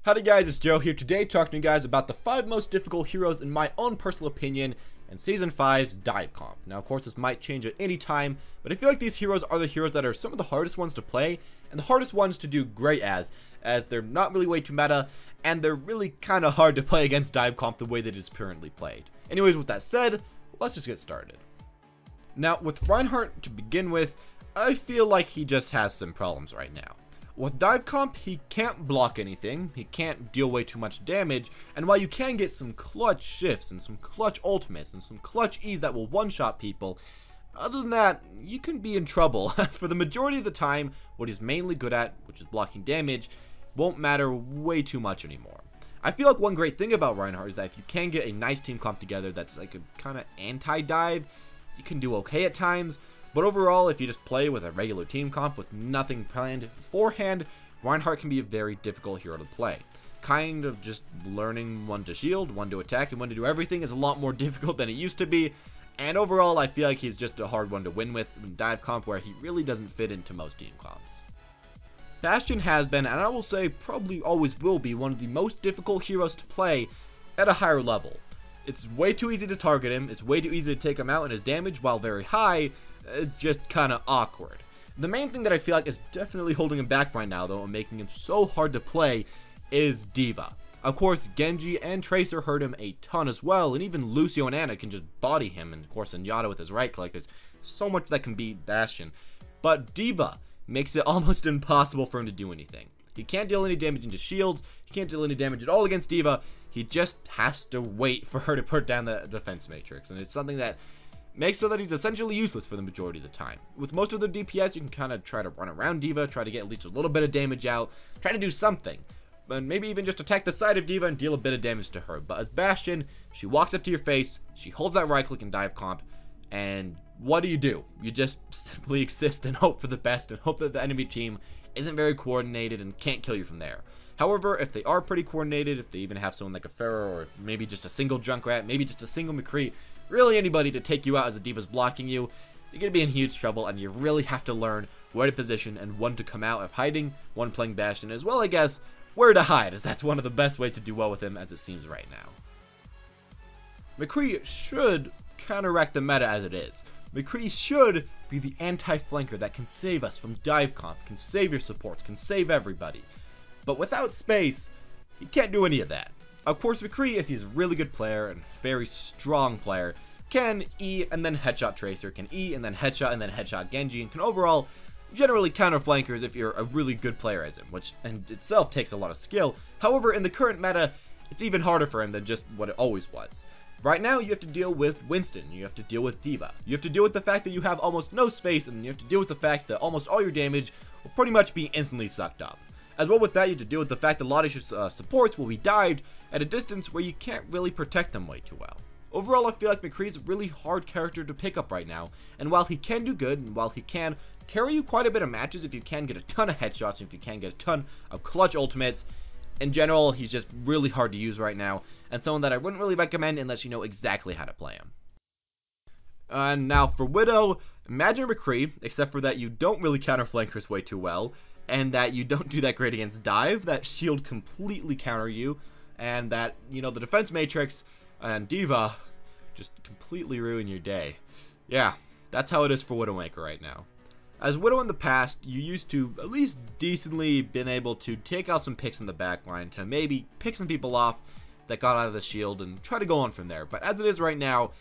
Howdy guys, it's Joe here today talking to you guys about the 5 most difficult heroes in my own personal opinion in Season 5's Dive Comp. Now of course this might change at any time, but I feel like these heroes are the heroes that are some of the hardest ones to play and the hardest ones to do great as they're not really way too meta and they're really kind of hard to play against Dive Comp the way that it is currently played. Anyways, with that said, let's just get started. Now with Reinhardt to begin with, I feel like he just has some problems right now. With Dive Comp, he can't block anything, he can't deal way too much damage, and while you can get some clutch shifts and some clutch ultimates and some clutch E's that will one-shot people, other than that, you can be in trouble. For the majority of the time, what he's mainly good at, which is blocking damage, won't matter way too much anymore. I feel like one great thing about Reinhardt is that if you can get a nice team comp together that's like a kind of anti-dive, you can do okay at times. But overall, if you just play with a regular team comp with nothing planned beforehand, Reinhardt can be a very difficult hero to play. Kind of just learning when to shield, when to attack, and when to do everything is a lot more difficult than it used to be. And overall, I feel like he's just a hard one to win with in Dive Comp where he really doesn't fit into most team comps. Bastion has been, and I will say probably always will be, one of the most difficult heroes to play at a higher level. It's way too easy to target him, it's way too easy to take him out, and his damage, while very high, it's just kind of awkward. The main thing that I feel like is definitely holding him back right now, though, and making him so hard to play, is D.Va. Of course, Genji and Tracer hurt him a ton as well, and even Lucio and Ana can just body him, and of course Zenyatta with his right click. There's so much that can beat Bastion. But D.Va makes it almost impossible for him to do anything. He can't deal any damage into shields, he can't deal any damage at all against D.Va, he just has to wait for her to put down the defense matrix, and it's something that makes so that he's essentially useless for the majority of the time. With most of the DPS, you can kind of try to run around D.Va, try to get at least a little bit of damage out, try to do something. And maybe even just attack the side of D.Va and deal a bit of damage to her. But as Bastion, she walks up to your face, she holds that right click in Dive Comp, and what do? You just simply exist and hope for the best and hope that the enemy team isn't very coordinated and can't kill you from there. However, if they are pretty coordinated, if they even have someone like a Pharah or maybe just a single Junkrat, maybe just a single McCree, really anybody to take you out as the D.Va's blocking you, you're going to be in huge trouble, and you really have to learn where to position and when to come out of hiding, when playing Bastion, as well, I guess, where to hide, as that's one of the best ways to do well with him as it seems right now. McCree should counteract the meta as it is. McCree should be the anti-flanker that can save us from Dive Comp, can save your supports, can save everybody. But without space, he can't do any of that. Of course, McCree, if he's a really good player and very strong player, can E and then headshot Tracer, can E and then headshot Genji, and can overall generally counter flankers if you're a really good player as him, which in itself takes a lot of skill. However, in the current meta, it's even harder for him than just what it always was. Right now, you have to deal with Winston, you have to deal with D.Va, you have to deal with the fact that you have almost no space, and you have to deal with the fact that almost all your damage will pretty much be instantly sucked up. As well with that, you have to deal with the fact that a lot of your supports will be dived at a distance where you can't really protect them way too well. Overall, I feel like McCree's a really hard character to pick up right now, and while he can do good, and while he can carry you quite a bit of matches if you can get a ton of headshots, if you can get a ton of clutch ultimates, in general, he's just really hard to use right now, and someone that I wouldn't really recommend unless you know exactly how to play him. And now for Widow, imagine McCree, except for that you don't really counter flankers way too well, and that you don't do that great against dive, that shield completely counter you, and that, you know, the defense matrix and D.Va just completely ruin your day. Yeah, that's how it is for Widowmaker right now. As Widow in the past, you used to at least decently been able to take out some picks in the backline to maybe pick some people off that got out of the shield and try to go on from there. But as it is right now,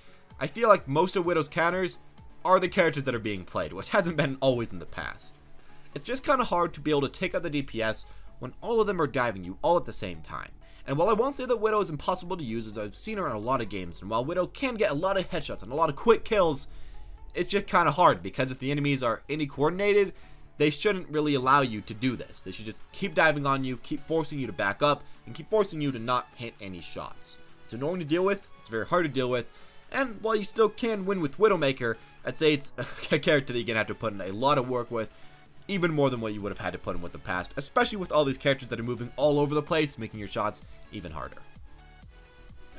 I feel like most of Widow's counters are the characters that are being played, which hasn't been always in the past. It's just kind of hard to be able to take out the DPS when all of them are diving you all at the same time. And while I won't say that Widow is impossible to use, as I've seen her in a lot of games, and while Widow can get a lot of headshots and a lot of quick kills, it's just kind of hard, because if the enemies are any coordinated, they shouldn't really allow you to do this. They should just keep diving on you, keep forcing you to back up, and keep forcing you to not hit any shots. It's annoying to deal with, it's very hard to deal with, and while you still can win with Widowmaker, I'd say it's a character that you're going to have to put in a lot of work with, even more than what you would have had to put in with the past, especially with all these characters that are moving all over the place, making your shots even harder.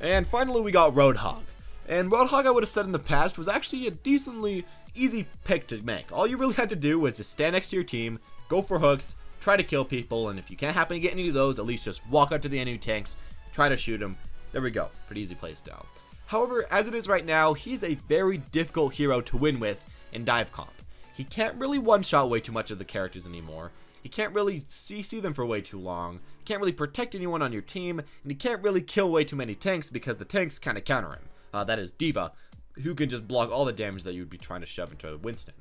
And finally, we got Roadhog. And Roadhog, I would have said in the past, was actually a decently easy pick to make. All you really had to do was just stand next to your team, go for hooks, try to kill people, and if you can't happen to get any of those, at least just walk up to the enemy tanks, try to shoot them. There we go. Pretty easy playstyle. However, as it is right now, he's a very difficult hero to win with in Dive Comp. He can't really one-shot way too much of the characters anymore. He can't really CC them for way too long. He can't really protect anyone on your team, and he can't really kill way too many tanks because the tanks kind of counter him. That is D.Va, who can just block all the damage that you would be trying to shove into Winston.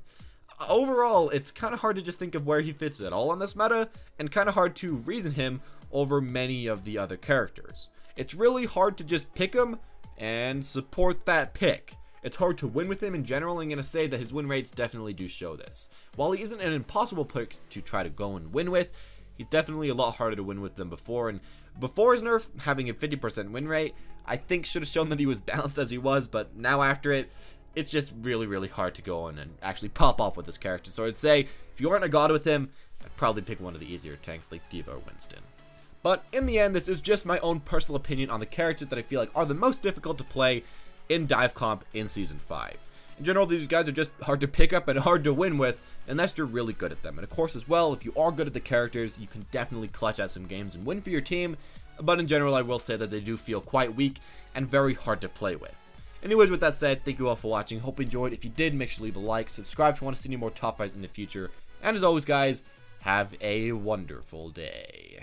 Overall, it's kind of hard to just think of where he fits at all in this meta, and kind of hard to reason him over many of the other characters. It's really hard to just pick him and support that pick. It's hard to win with him in general, and I'm going to say that his win rates definitely do show this. While he isn't an impossible pick to try to go and win with, he's definitely a lot harder to win with than before, and before his nerf, having a 50% win rate, I think should have shown that he was balanced as he was, but now after it, it's just really hard to go on and actually pop off with this character. So I'd say, if you aren't a god with him, I'd probably pick one of the easier tanks like D.Va or Winston. But in the end, this is just my own personal opinion on the characters that I feel like are the most difficult to play in Dive Comp in Season 5. In general, these guys are just hard to pick up and hard to win with, unless you're really good at them. And of course, as well, if you are good at the characters, you can definitely clutch out some games and win for your team. But in general, I will say that they do feel quite weak and very hard to play with. Anyways, with that said, thank you all for watching. Hope you enjoyed. If you did, make sure to leave a like, subscribe if you want to see any more top 5s in the future. And as always, guys, have a wonderful day.